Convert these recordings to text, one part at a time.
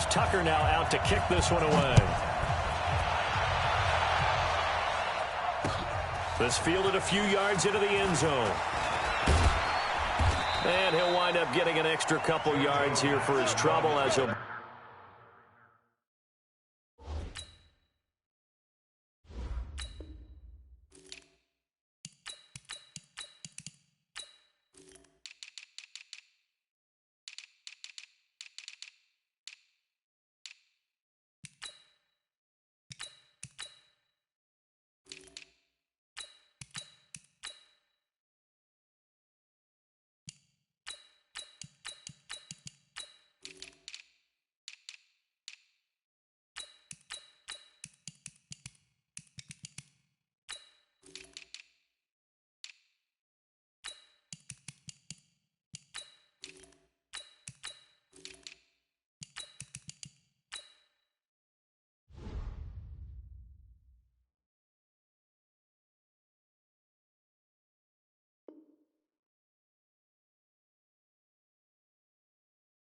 Here's Tucker now out to kick this one away. This fielded a few yards into the end zone. And he'll wind up getting an extra couple yards here for his trouble as he'll...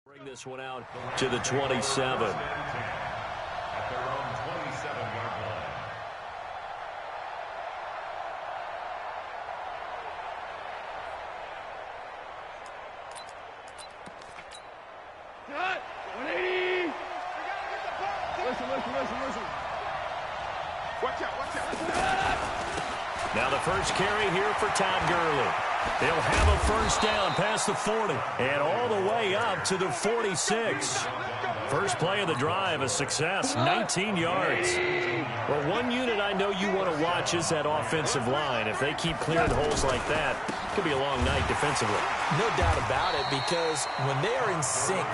Bring this one out to the 27. At their own 27-yard line. Cut! 180! Listen. Watch out. Now the first carry here for Todd Gurley. They'll have a first down past the 40 and all the way up to the 46. First play of the drive, a success, 19 yards. Well, one unit I know you want to watch is that offensive line. If they keep clearing holes like that, it could be a long night defensively. No doubt about it, because when they are in sync,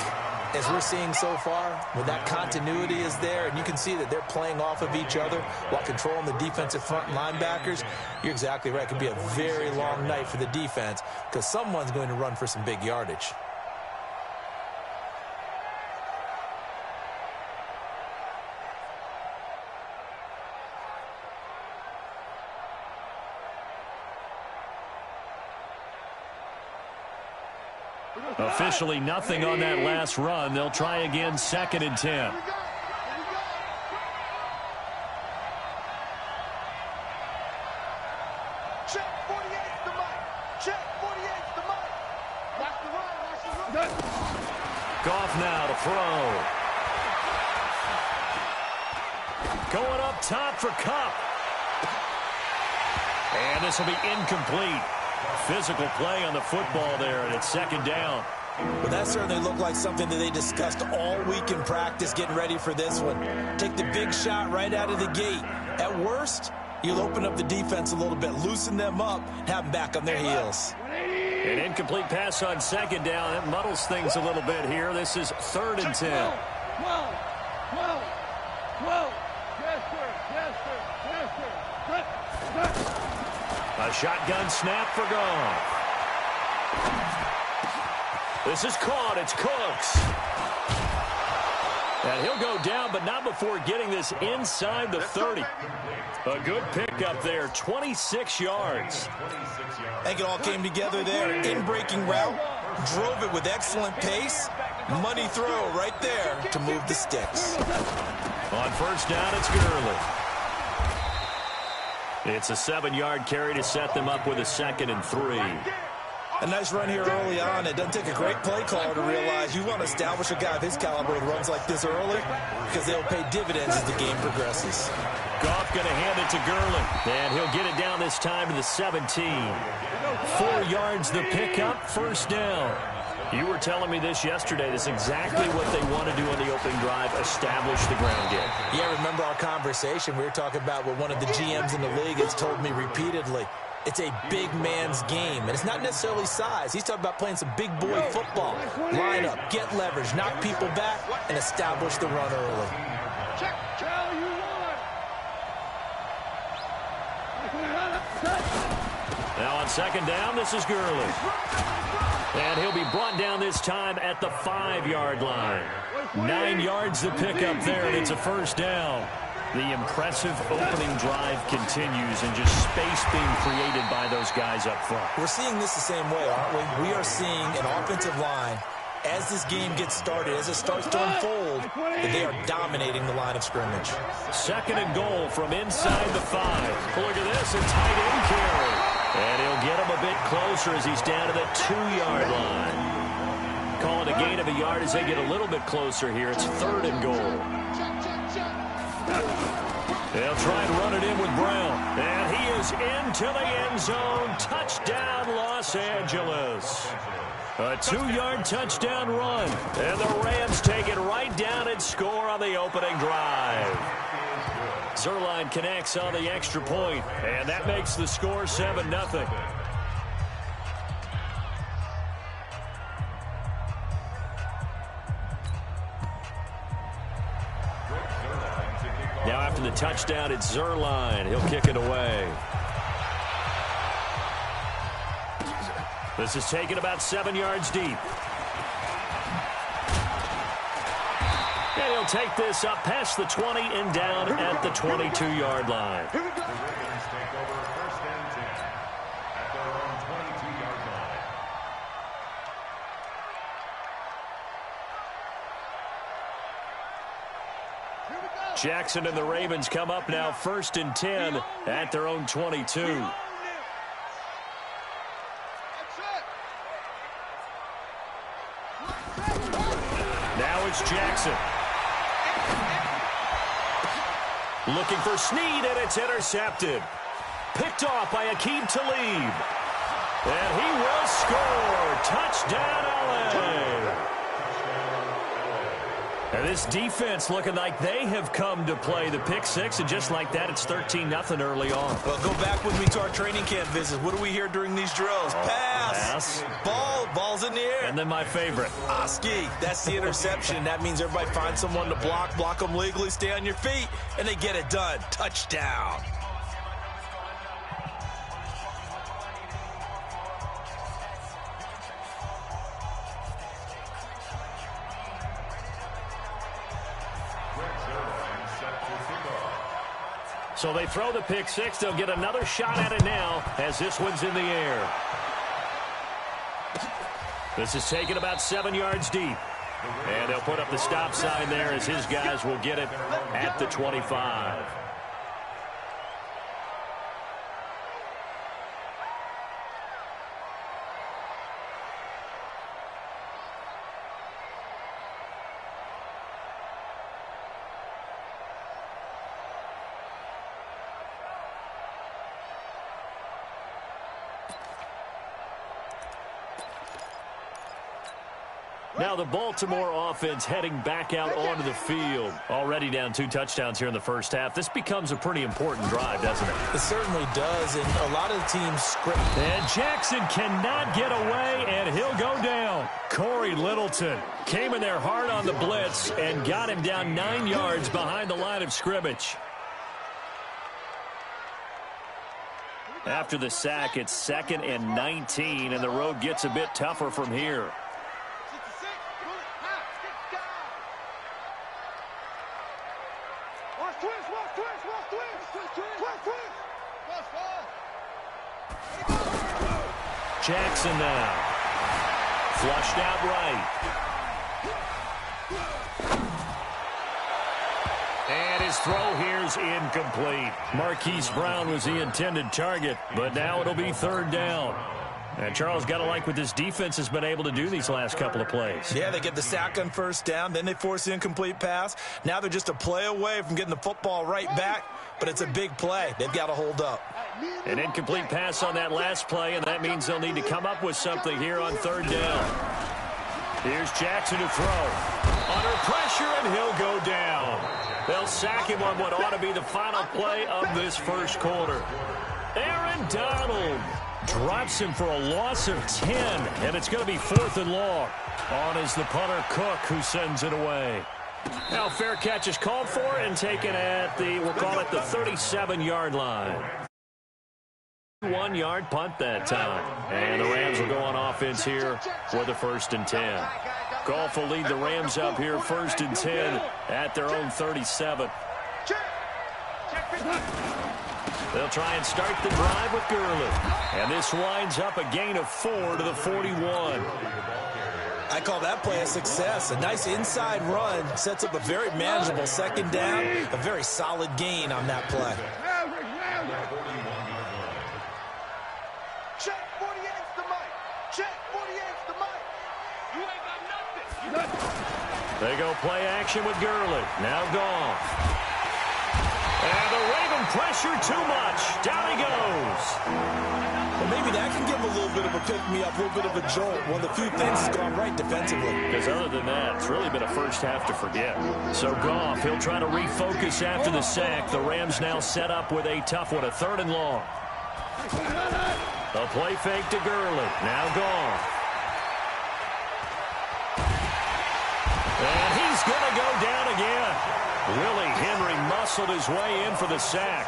as we're seeing so far, when that continuity is there, and you can see that they're playing off of each other while controlling the defensive front linebackers, you're exactly right. It could be a very long night for the defense because someone's going to run for some big yardage. Officially nothing on that last run. They'll try again, 2nd and 10. Check 48's the mic. Check 48's the mic. Watch the run. Goff now to throw. Going up top for Kupp. And this will be incomplete. Physical play on the football there, and it's 2nd down. Well, that certainly looked like something that they discussed all week in practice, getting ready for this one. Take the big shot right out of the gate. At worst, you'll open up the defense a little bit, loosen them up, have them back on their heels. An incomplete pass on 2nd down. It muddles things a little bit here. This is 3rd and 10. Whoa. Yes, sir. A shotgun snap for Goff. This is caught. It's Cooks. And he'll go down, but not before getting this inside the 30. A good pickup there, 26 yards. I think it all came together there. In-breaking route, drove it with excellent pace. Money throw right there to move the sticks. On first down, it's Gurley. It's a 7-yard carry to set them up with a 2nd and 3. A nice run here early on. It doesn't take a great play caller to realize you want to establish a guy of his caliber with runs like this early because they'll pay dividends as the game progresses. Goff going to hand it to Gurley, and he'll get it down this time to the 17. 4 yards the pickup, first down. You were telling me this yesterday. This is exactly what they want to do on the opening drive, establish the ground game. Yeah, remember our conversation. We were talking about what one of the GMs in the league has told me repeatedly. It's a big man's game, and it's not necessarily size. He's talking about playing some big boy football. Line up, get leverage, knock people back, and establish the run early. Now on 2nd down, this is Gurley. And he'll be brought down this time at the 5-yard line. 9 yards to pick up there, and it's a first down. The impressive opening drive continues, and just space being created by those guys up front. We're seeing this the same way, aren't we? We are seeing an offensive line as this game gets started, as it starts to unfold, that they are dominating the line of scrimmage. 2nd and goal from inside the 5. Look at this, a tight end carry. And he'll get him a bit closer as he's down to the 2-yard line. Calling a gain of a yard as they get a little bit closer here. It's 3rd and goal. They'll try and run it in with Brown. And he is into the end zone. Touchdown, Los Angeles. A 2-yard touchdown run. And the Rams take it right down and score on the opening drive. Zerline connects on the extra point, and that makes the score 7-0. Now after the touchdown, it's Zerline. He'll kick it away. This is taken about 7 yards deep. And he'll take this up past the 20 and down at the 22-yard line. Jackson and the Ravens come up now 1st and 10 at their own 22. Now it's Jackson. Looking for Snead, and it's intercepted. Picked off by Aqib Talib. And he will score. Touchdown, LA. And this defense looking like they have come to play the pick six, and just like that, it's 13-0 early on. Well, go back with me to our training camp visit. What do we hear during these drills? Pass. Ball's in the air. And then my favorite. Ski. That's the interception. That means everybody finds someone to block them legally, stay on your feet, and they get it done. Touchdown. So they throw the pick six. They'll get another shot at it now as this one's in the air. This is taken about 7 yards deep. And they'll put up the stop sign there as his guys will get it at the 25. Now the Baltimore offense heading back out onto the field. Already down 2 touchdowns here in the first half. This becomes a pretty important drive, doesn't it? It certainly does, and a lot of the teams script. And Jackson cannot get away, and he'll go down. Corey Littleton came in there hard on the blitz and got him down 9 yards behind the line of scrimmage. After the sack, it's 2nd and 19, and the road gets a bit tougher from here. Jackson now. Flushed out right. And his throw here's incomplete. Marquise Brown was the intended target, but now it'll be 3rd down. And Charles, got to like what this defense has been able to do these last couple of plays. Yeah, they get the sack on 1st down, then they force the incomplete pass. Now they're just a play away from getting the football right back, but it's a big play. They've got to hold up. An incomplete pass on that last play, and that means they'll need to come up with something here on 3rd down. Here's Jackson to throw. Under pressure, and he'll go down. They'll sack him on what ought to be the final play of this first quarter. Aaron Donald drops him for a loss of 10, and it's going to be 4th and long. On is the punter, Cook, who sends it away. Now fair catch is called for and taken at the, we'll call it the 37-yard line. 1-yard punt that time. And the Rams will go on offense here for the 1st and 10. Goff will lead the Rams up here 1st and 10 at their own 37. They'll try and start the drive with Gurley. And this winds up a gain of 4 to the 41. I call that play a success. A nice inside run sets up a very manageable second down, a very solid gain on that play. Check 48's the mic. Check 48's the mic. You ain't got nothing. They go play action with Gurley. Now Goff. And the Raven pressure too much. Down he goes. Well, maybe that can give him a little bit of a pick-me-up, a little bit of a jolt. One of the few things that's gone right defensively. Because other than that, it's really been a first half to forget. So Goff, he'll try to refocus after the sack. The Rams now set up with a tough one, a 3rd and long. A play fake to Gurley. Now Goff. And he's going to go down again. Willie Henry muscled his way in for the sack.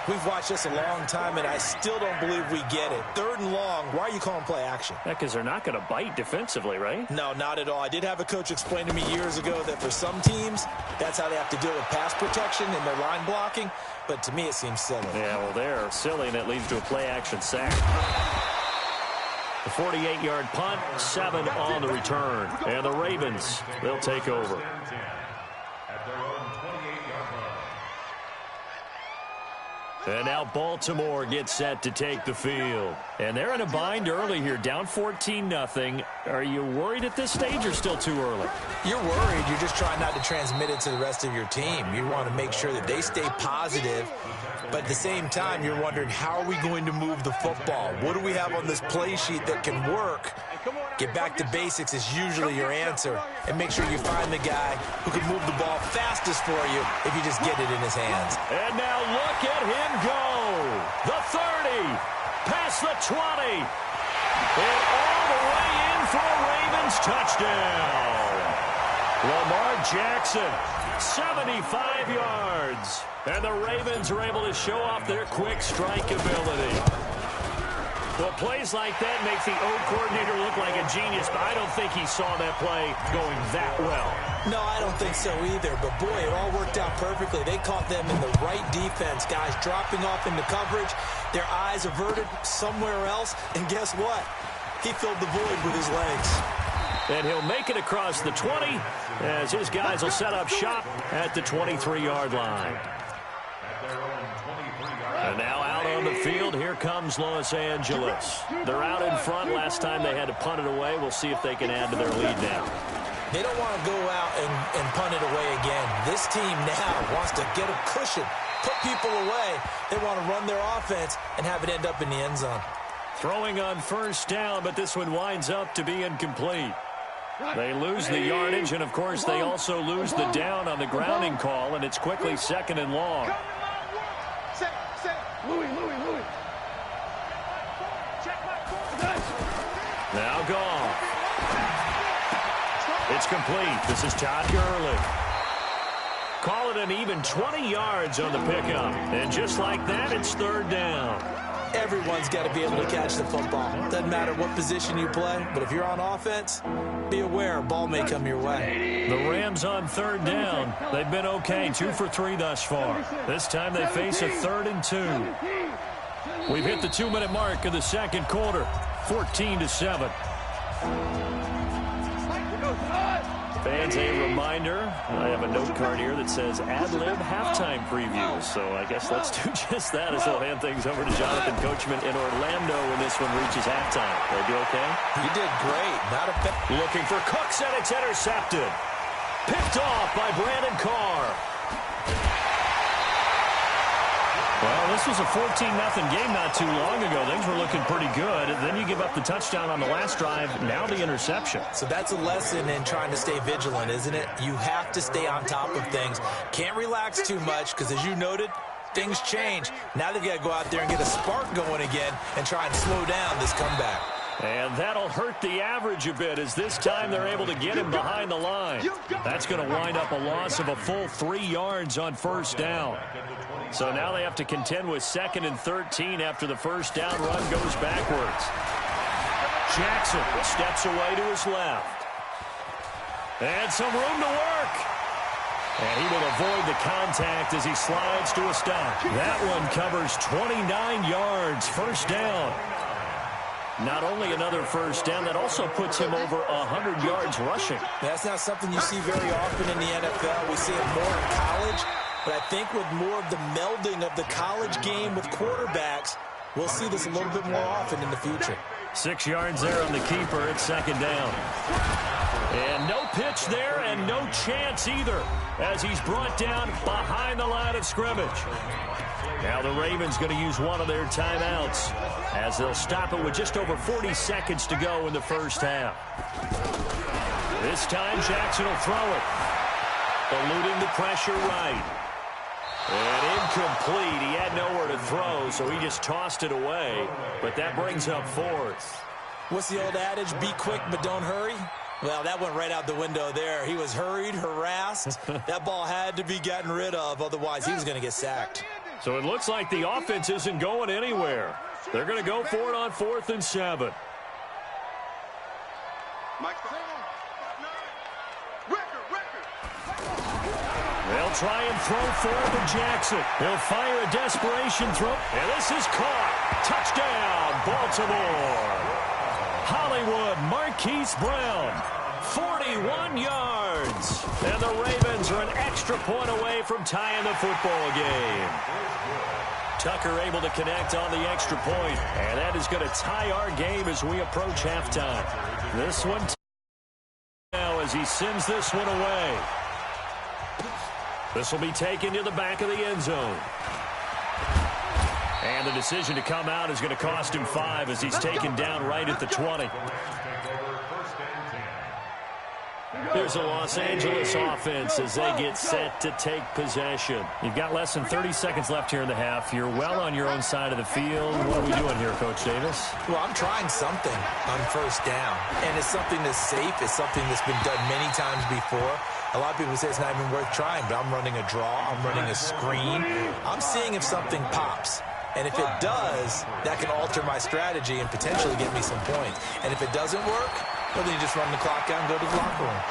We've watched this a long time, and I still don't believe we get it. 3rd and long, why are you calling play action? Yeah, because they're not going to bite defensively, right? No, not at all. I did have a coach explain to me years ago that for some teams, that's how they have to deal with pass protection and their line blocking. But to me, it seems silly. Yeah, well, they're silly, and it leads to a play-action sack. The 48-yard punt, 7 on the return. And the Ravens, they'll take over. And now Baltimore gets set to take the field. And they're in a bind early here, down 14-0. Are you worried at this stage or still too early? You're worried. You're just trying not to transmit it to the rest of your team. You want to make sure that they stay positive. But at the same time, you're wondering, how are we going to move the football? What do we have on this play sheet that can work? Get back to basics is usually your answer. And make sure you find the guy who can move the ball fastest for you if you just get it in his hands. And now look at him go. The 30, past the 20. And all the way in for a Ravens touchdown. Lamar Jackson, 75 yards. And the Ravens are able to show off their quick strike ability. Well, plays like that make the O coordinator look like a genius, but I don't think he saw that play going that well. No, I don't think so either. But, boy, it all worked out perfectly. They caught them in the right defense. Guys dropping off into coverage, their eyes averted somewhere else. And guess what? He filled the void with his legs. And he'll make it across the 20 as his guys will set up shop at the 23-yard line. And now out on the field, here comes Los Angeles. They're out in front. Last time they had to punt it away. We'll see if they can add to their lead now. They don't want to go out and punt it away again. This team now wants to get a cushion, put people away. They want to run their offense and have it end up in the end zone. Throwing on 1st down, but this one winds up to be incomplete. They lose the yardage, and, of course, they also lose the down on the grounding call, and it's quickly 2nd and long. Now Goff. It's complete. This is Todd Gurley. Call it an even 20 yards on the pickup. And just like that, it's 3rd down. Everyone's got to be able to catch the football. Doesn't matter what position you play, but if you're on offense, be aware a ball may come your way. The Rams on 3rd down. They've been okay, 2 for 3 thus far. This time they face a 3rd and 2. We've hit the 2-minute mark of the 2nd quarter, 14-7. Fans, a reminder, I have a note card here that says ad-lib halftime preview. So I guess let's do just that as we'll hand things over to Jonathan Coachman in Orlando when this one reaches halftime. Did I do okay? You did great. Not a bad. Looking for Cooks, and it's intercepted. Picked off by Brandon Carr. Well, this was a 14-0 game not too long ago. Things were looking pretty good. Then you give up the touchdown on the last drive. Now the interception. So that's a lesson in trying to stay vigilant, isn't it? You have to stay on top of things. Can't relax too much because, as you noted, things change. Now they've got to go out there and get a spark going again and try and slow down this comeback. And that'll hurt the average a bit as this time they're able to get him behind the line. That's going to wind up a loss of a full 3 yards on 1st down. So now they have to contend with 2nd and 13 after the 1st down run goes backwards. Jackson steps away to his left. And some room to work. And he will avoid the contact as he slides to a stop. That one covers 29 yards, 1st down. Not only another first down, that also puts him over 100 yards rushing. That's not something you see very often in the NFL. We see it more in college, but I think with more of the melding of the college game with quarterbacks, we'll see this a little bit more often in the future. 6 yards there on the keeper. It's second down. And no pitch there and no chance either as he's brought down behind the line of scrimmage. Now the Ravens going to use one of their timeouts as they'll stop it with just over 40 seconds to go in the first half. This time Jackson will throw it. Eluding the pressure right. And incomplete. He had nowhere to throw, so he just tossed it away. But that brings up fourth. What's the old adage? Be quick, but don't hurry. Well, that went right out the window there. He was hurried, harassed. That ball had to be gotten rid of, otherwise he was going to get sacked. So it looks like the offense isn't going anywhere. They're going to go for it on 4th and 7. They'll try and throw forward to Jackson. He'll fire a desperation throw. And this is caught. Touchdown, Baltimore. Hollywood Marquise Brown, 41 yards. And the Ravens are an extra point away from tying the football game. Tucker able to connect on the extra point. And that is going to tie our game as we approach halftime. This one now as he sends this one away. This will be taken to the back of the end zone. And the decision to come out is going to cost him 5 as he's taken down right at the 20. Here's the Los Angeles offense as they get set to take possession. You've got less than 30 seconds left here in the half. You're well on your own side of the field. What are we doing here, Coach Davis? Well, I'm trying something on first down. And it's something that's safe. It's something that's been done many times before. A lot of people say it's not even worth trying, but I'm running a draw. I'm running a screen. I'm seeing if something pops. And if it does, that can alter my strategy and potentially get me some points. And if it doesn't work, well, then you just run the clock out and go to the locker room.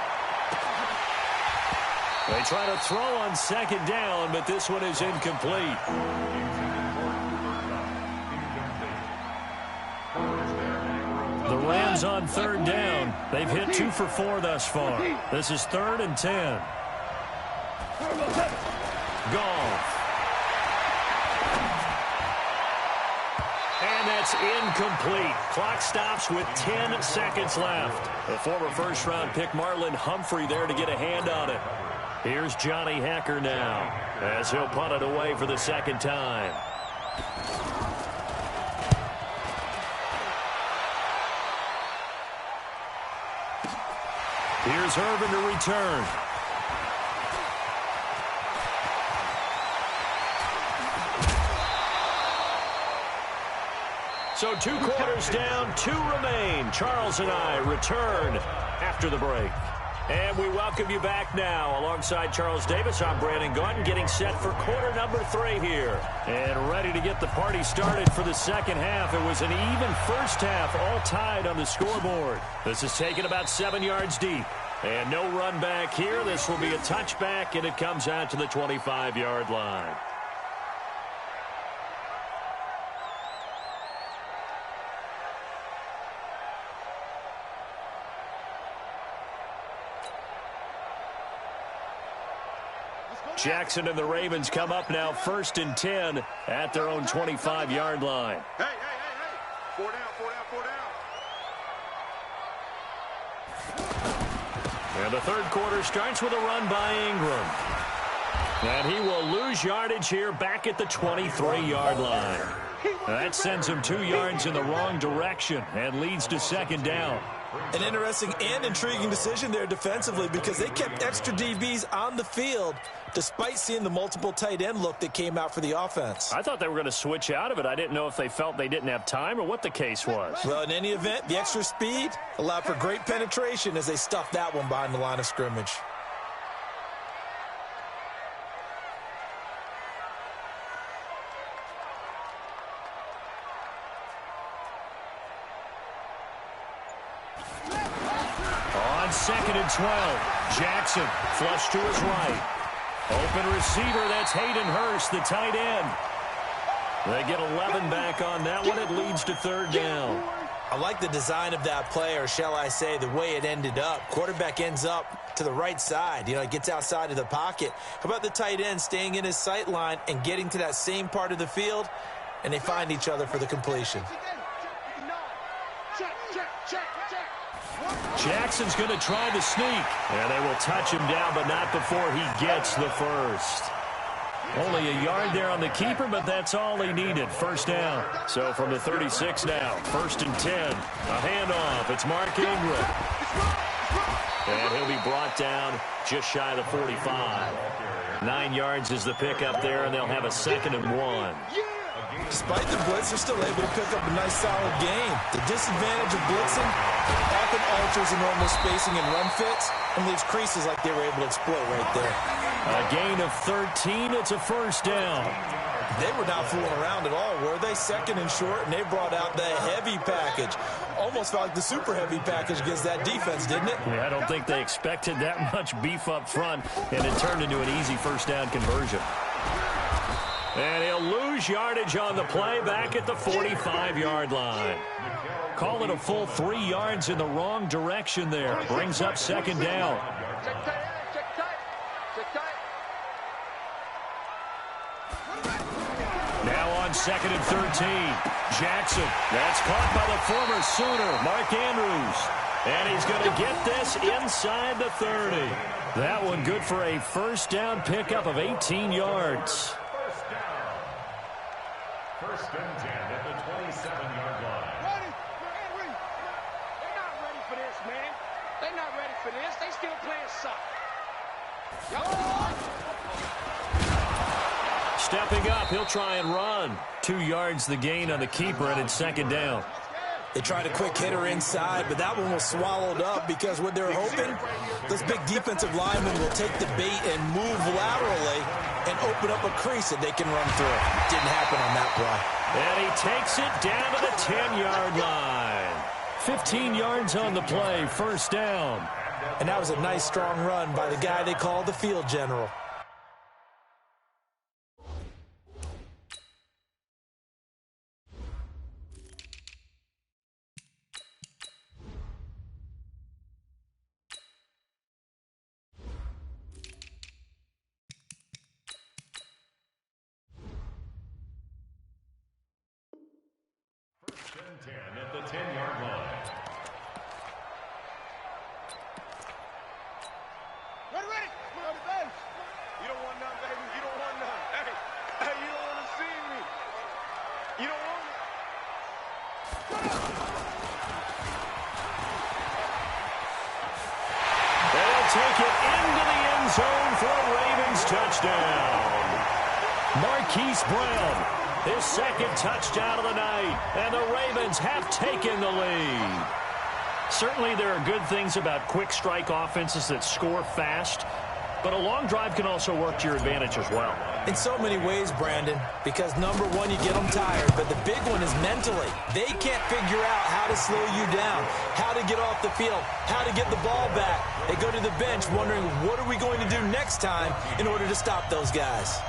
They try to throw on second down, but this one is incomplete. The Rams on third down. They've hit 2 for 4 thus far. This is 3rd and 10. Goff. And that's incomplete. Clock stops with 10 seconds left. The former first-round pick Marlon Humphrey there to get a hand on it. Here's Johnny Hacker now as he'll punt it away for the second time. Here's Irvin to return. So 2 quarters down, 2 remain. Charles and I return after the break. And we welcome you back now. Alongside Charles Davis, I'm Brandon Gaudin, getting set for quarter number 3 here. And ready to get the party started for the second half. It was an even first half, all tied on the scoreboard. This is taken about 7 yards deep. And no run back here. This will be a touchback, and it comes out to the 25-yard line. Jackson and the Ravens come up now 1st and 10 at their own 25-yard line. Hey. 4 down. And the third quarter starts with a run by Ingram. And he will lose yardage here back at the 23-yard line. That sends him 2 yards in the wrong direction and leads to second down. An interesting and intriguing decision there defensively because they kept extra DBs on the field despite seeing the multiple tight end look that came out for the offense. I thought they were going to switch out of it. I didn't know if they felt they didn't have time or what the case was. Well, in any event, the extra speed allowed for great penetration as they stuffed that one behind the line of scrimmage. On 2nd and 12, Jackson flush to his right. Open receiver, that's Hayden Hurst, the tight end. They get 11 back on that one. It leads to third down. I like the design of that play, or shall I say the way it ended up. Quarterback ends up to the right side. He gets outside of the pocket. How about the tight end staying in his sight line and getting to that same part of the field, and they find each other for the completion. Jackson's going to try the sneak, and they will touch him down, but not before he gets the first. Only a yard there on the keeper, but that's all he needed. First down. So from the 36 now, 1st and 10. A handoff. It's Mark Ingram. And he'll be brought down just shy of the 45. 9 yards is the pickup there, and they'll have a 2nd and 1. Despite the blitz, they're still able to pick up a nice, solid gain. The disadvantage of blitzing often alters the normal spacing and run fits and leaves creases like they were able to exploit right there. A gain of 13. It's a first down. They were not fooling around at all, were they? 2nd and short, and they brought out the heavy package. Almost felt like the super heavy package against that defense, didn't it? Yeah, I don't think they expected that much beef up front, and it turned into an easy first down conversion. And he'll lose yardage on the play back at the 45-yard line. Call it a full 3 yards in the wrong direction there. Brings up 2nd down. Now on 2nd and 13. Jackson. That's caught by the former Sooner, Mark Andrews. And he's going to get this inside the 30. That one good for a first down pickup of 18 yards. First and 10 at the 27-yard line. Ready? They're not ready for this, man. They're not ready for this. They still playing soccer. Stepping up, he'll try and run. 2 yards the gain on the keeper, and it's 2nd down. They tried a quick hitter inside, but that one was swallowed up because what they're hoping, this big defensive lineman will take the bait and move laterally and open up a crease that they can run through. Didn't happen on that play. And he takes it down to the 10-yard line. 15 yards on the play, first down. And that was a nice, strong run by the guy they call the field general. First and 10 at the 10-yard line. Ready? Come on, the bench. You don't want none, baby. You don't want none. Hey, you don't want to see me. You don't want me. They'll take it into the end zone for a Ravens touchdown. Marquise Brown, his 2nd touchdown of the night, and the Ravens have taken the lead. Certainly there are good things about quick strike offenses that score fast, but a long drive can also work to your advantage as well. In so many ways, Brandon, because number one, you get them tired, but the big one is mentally. They can't figure out how to slow you down, how to get off the field, how to get the ball back. They go to the bench wondering, what are we going to do next time in order to stop those guys?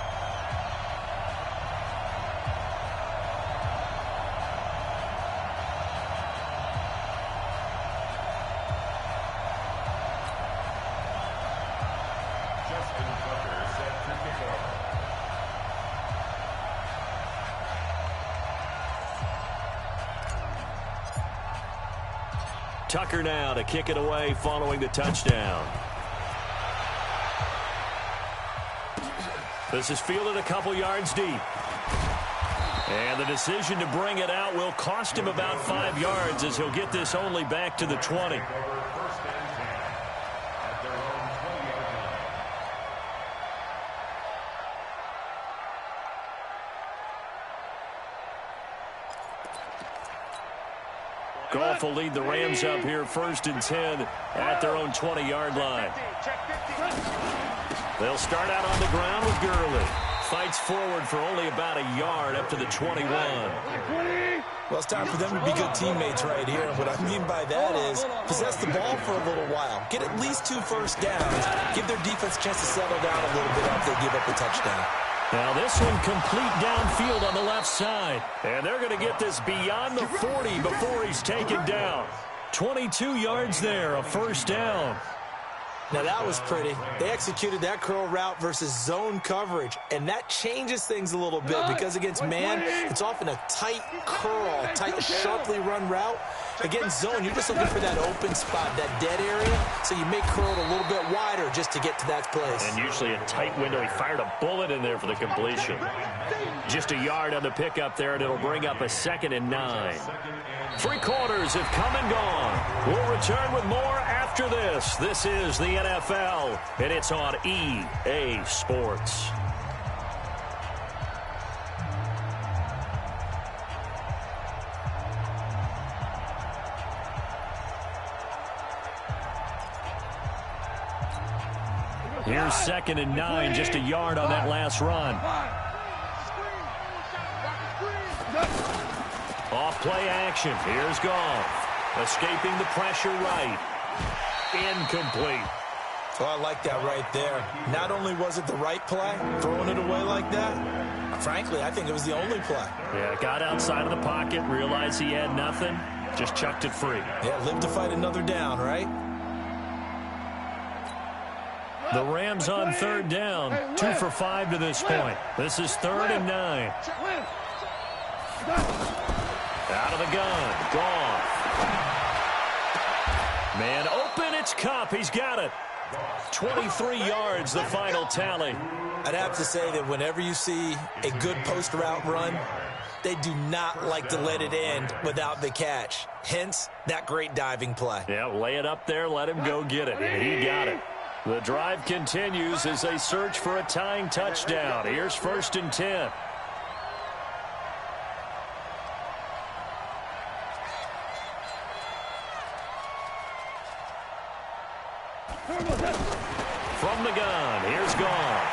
Tucker now to kick it away following the touchdown. This is fielded a couple yards deep. And the decision to bring it out will cost him about 5 yards as he'll get this only back to the 20. Goff will lead the Rams up here 1st and 10 at their own 20-yard line. They'll start out on the ground with Gurley. Fights forward for only about a yard up to the 21. Well, it's time for them to be good teammates right here. And what I mean by that is possess the ball for a little while. Get at least 2 first downs. Give their defense a chance to settle down a little bit after they give up a touchdown. Now this one complete downfield on the left side. And they're going to get this beyond the 40 before he's taken down. 22 yards there, a first down. Now that was pretty. They executed that curl route versus zone coverage, and that changes things a little bit because against man, it's often a tight curl, tight, sharply run route. Against zone, you're just looking for that open spot, that dead area, so you make curl a little bit wider just to get to that place. And usually a tight window. He fired a bullet in there for the completion. Just a yard on the pickup there, and it'll bring up a 2nd and 9. 3 quarters have come and gone. We'll return with more after this. This is the NFL, and it's on EA Sports. Here's 2nd and 9, just a yard on that last run. Off play action. Here's Goff. Escaping the pressure right. Incomplete. Oh, I like that right there. Not only was it the right play, throwing it away like that, frankly, I think it was the only play. Yeah, got outside of the pocket, realized he had nothing, just chucked it free. Yeah, live to fight another down, right? The Rams on 3rd down, 2 for 5 to this point. This is 3rd and 9. Out of the gun, Goff. Man open, it's Kupp. He's got it. 23 yards, the final tally. I'd have to say that whenever you see a good post route run, they do not like to let it end without the catch. Hence, that great diving play. Yeah, lay it up there, let him go get it. And he got it. The drive continues as they search for a tying touchdown. Here's 1st and 10. From the gun, here's Goff.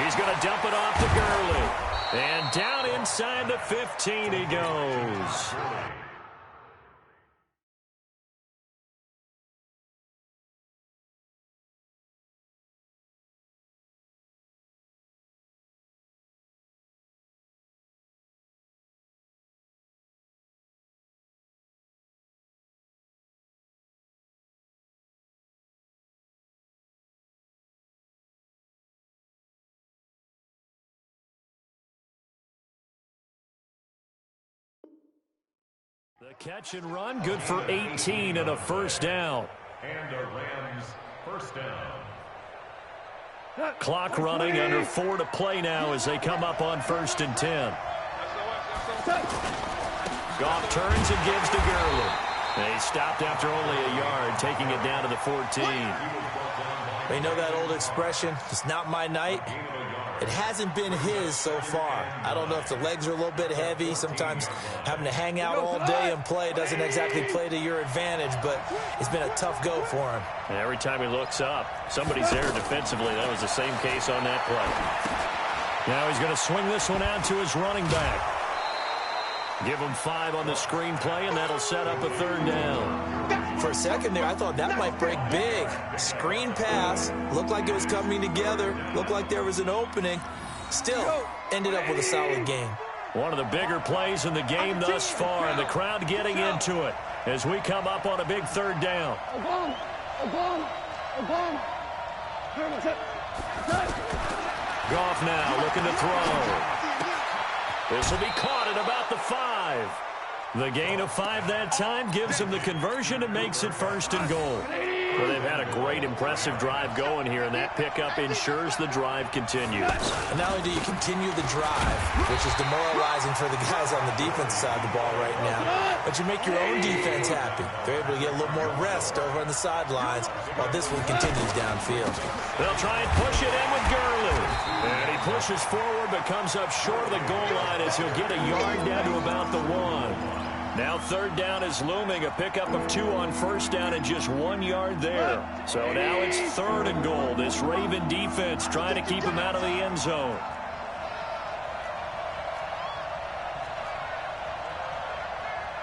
He's going to dump it off to Gurley. And down inside the 15 he goes. The catch and run, good for 18 and a first down. And the Rams, first down. Clock running, under 4 to play now as they come up on 1st and 10. Goff turns and gives to Gurley. They stopped after only a yard, taking it down to the 14. You know that old expression, it's not my night? It hasn't been his so far. I don't know if the legs are a little bit heavy. Sometimes having to hang out all day and play doesn't exactly play to your advantage, but it's been a tough go for him. And every time he looks up, somebody's there defensively. That was the same case on that play. Now he's going to swing this one out to his running back. Give him 5 on the screen play, and that'll set up a 3rd down. For a second there, I thought that might break big. Screen pass. Looked like it was coming together. Looked like there was an opening. Still, ended up with a solid game. One of the bigger plays in the game thus far, and the crowd getting into it as we come up on a big 3rd down. Goff now looking to throw. This will be caught at about the 5. The gain of 5 that time gives them the conversion and makes it 1st and goal. Well, they've had a great, impressive drive going here, and that pickup ensures the drive continues. And not only do you continue the drive, which is demoralizing for the guys on the defensive side of the ball right now, but you make your own defense happy. They're able to get a little more rest over on the sidelines while this one continues downfield. They'll try and push it in with Gurley. And he pushes forward but comes up short of the goal line as he'll get a yard down to about the 1. Now 3rd down is looming, a pickup of 2 on 1st down and just 1 yard there. So now it's 3rd and goal. This Raven defense trying to keep him out of the end zone.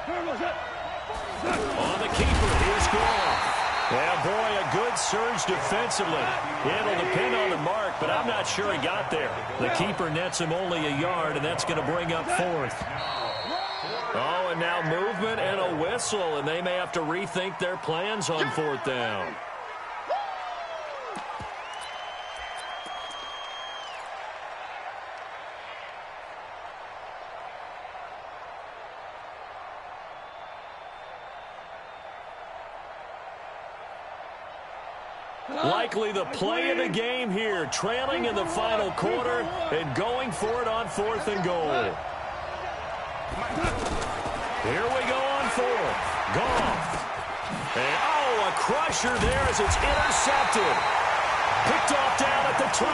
On the keeper, here's Goff. Yeah, boy, a good surge defensively. Able to pin on the mark mark, but I'm not sure he got there. The keeper nets him only a yard, and that's going to bring up 4th. Oh, and now movement and a whistle, and they may have to rethink their plans on 4th down. Likely the play of the game here, trailing in the final quarter and going for it on 4th and goal. Here we go on 4th. Goff. And, oh, a crusher there as it's intercepted. Picked off down at the 2.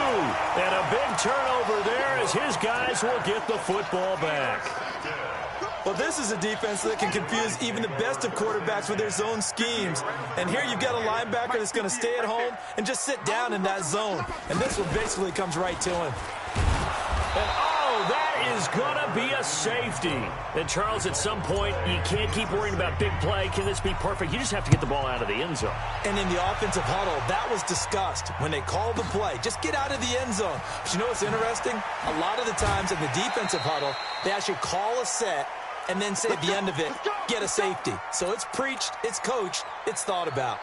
And a big turnover there as his guys will get the football back. Well, this is a defense that can confuse even the best of quarterbacks with their zone schemes. And here you've got a linebacker that's going to stay at home and just sit down in that zone. And this one basically comes right to him. And, oh, that is going to be a safety. And, Charles, at some point, you can't keep worrying about big play. Can this be perfect? You just have to get the ball out of the end zone. And in the offensive huddle, that was discussed when they called the play. Just get out of the end zone. But you know what's interesting? A lot of the times in the defensive huddle, they actually call a set and then say at the end of it, get a safety. So it's preached, it's coached, it's thought about.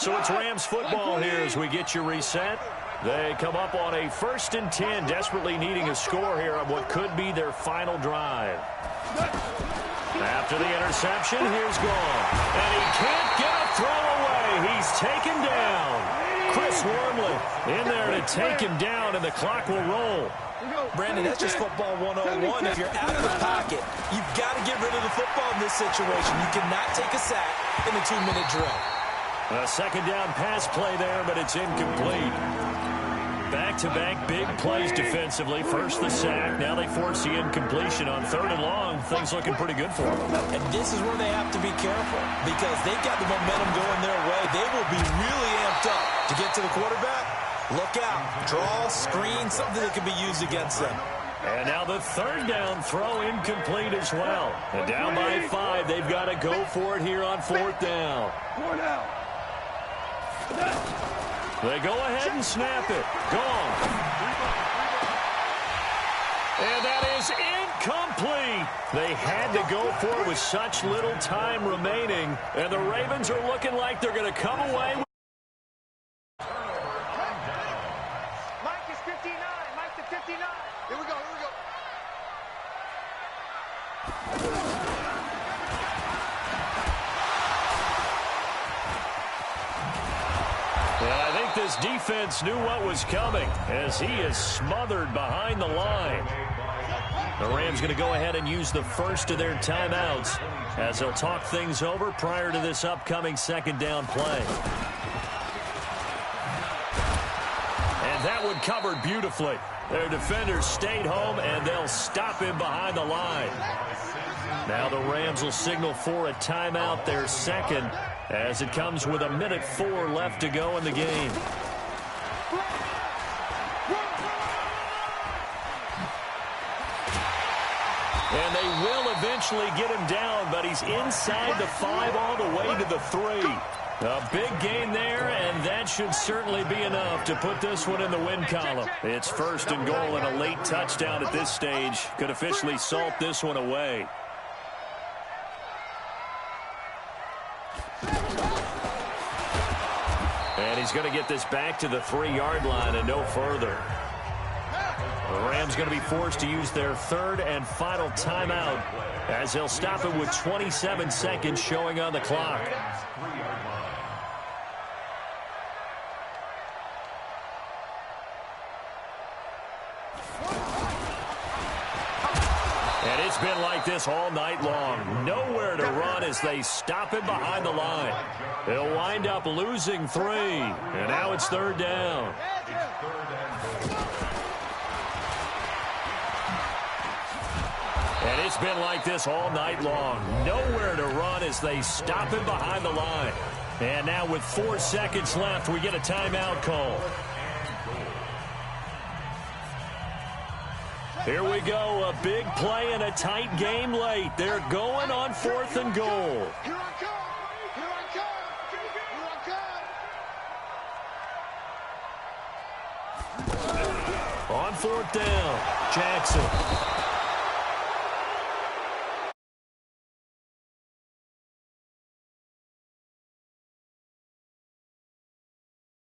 So it's Rams football here as we get you reset. They come up on a 1st and 10, desperately needing a score here on what could be their final drive. After the interception, here's Goff. And he can't get a throw away. He's taken down. Chris Wormley in there to take him down, and the clock will roll. Brandon, that's just football 101. If you're out of the pocket, you've got to get rid of the football in this situation. You cannot take a sack in a 2-minute drill. A 2nd down pass play there, but it's incomplete. Back-to-back big plays defensively. First the sack, now they force the incompletion on 3rd and long. Things looking pretty good for them. And this is where they have to be careful because they've got the momentum going their way. They will be really amped up to get to the quarterback. Look out. Draw, screen, something that can be used against them. And now the 3rd down throw incomplete as well. And down by 5, they've got to go for it here on 4th down. They go ahead and snap it. Gone. And that is incomplete. They had to go for it with such little time remaining. And the Ravens are looking like they're going to come away with this defense knew what was coming as he is smothered behind the line. The Rams going to go ahead and use the first of their timeouts as they'll talk things over prior to this upcoming 2nd down play. And that one covered beautifully. Their defenders stayed home, and they'll stop him behind the line. Now the Rams will signal for a timeout, their 2nd, as it comes with 1:04 left to go in the game. And they will eventually get him down, but he's inside the 5 all the way to the 3. A big gain there, and that should certainly be enough to put this one in the win column. It's 1st and goal, and a late touchdown at this stage could officially salt this one away. And he's going to get this back to the 3-yard line and no further. The Rams going to be forced to use their 3rd and final timeout as they'll stop it with 27 seconds showing on the clock. And it's been like this all night long. Nowhere to run as they stop him behind the line. They'll wind up losing 3. And now it's 3rd down. And it's been like this all night long. Nowhere to run as they stop him behind the line. And now with 4 seconds left, we get a timeout call. Here we go, a big play and a tight game late. They're going on 4th and goal. Here I come! Here I come! Here I come! Jackson.